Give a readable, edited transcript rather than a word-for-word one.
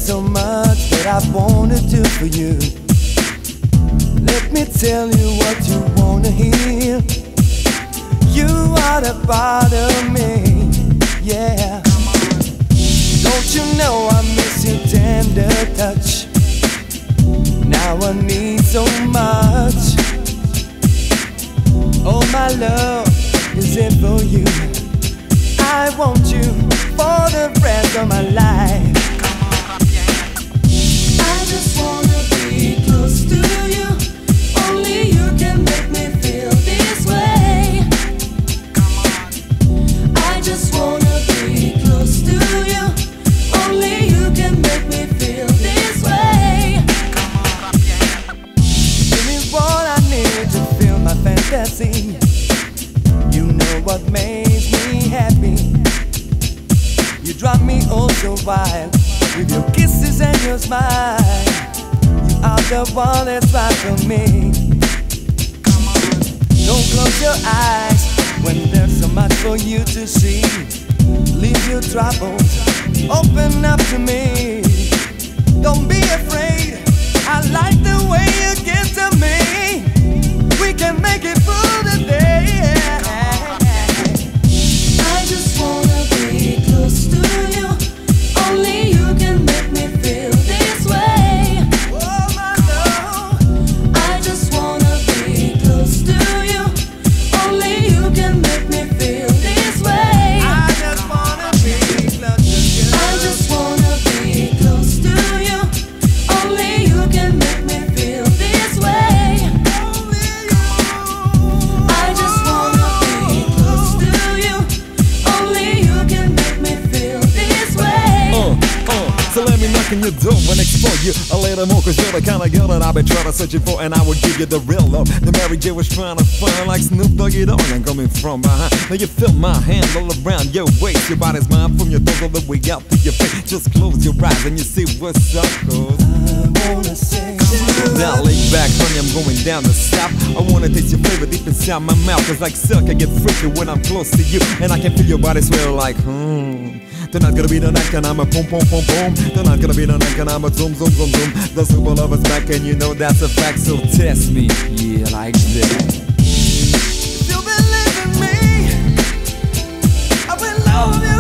so much that I wanna do for you. Let me tell you what you wanna hear. You are the part of me, yeah. Don't you know I miss your tender touch? Now I need so much. Oh, my love is it for you. I want you for the rest of my life. I just wanna be close to you. Only you can make me feel this way. I just wanna be close to you. Only you can make me feel this way. Give me what I need to feel my fantasy. You know what makes me happy. You drive me oh so wild with your kisses and your smile. You are the one that's right for me. Don't close your eyes when there's so much for you to see. Leave your troubles, open up to me. Don't be afraid, I like the way you get to me. We can make it through the day. I just wanna be close to you. Only you can make me feel this way. Oh my love, I just wanna be close to you. Only you can make me feel this way. I just wanna be close to you. I just wanna be close to you. Only you can make me feel this way. I just wanna be close to you. Only you can make me feel this way. So let me knock on your door and explore you a little more, cause you're the kind of girl that I've been trying to search for, and I will give you the real love. The Mary J was trying to find like Snoop Doggy Dogg. I'm coming from behind. Now you feel my hand all around your waist. Your body's mine from your toes all the way out to your face. Just close your eyes and you see what's up, cause I wanna say now lay back, honey, I'm going down the south. I wanna taste your flavor deep inside my mouth, cause like silk I get freaky when I'm close to you, and I can feel your body swell like Tonight gonna be the night and I'm a boom boom boom boom. Tonight gonna be the night and I'm a zoom zoom zoom zoom. The super lover's back and you know that's a fact, so test me, yeah, like that. you believe in me, I will love you.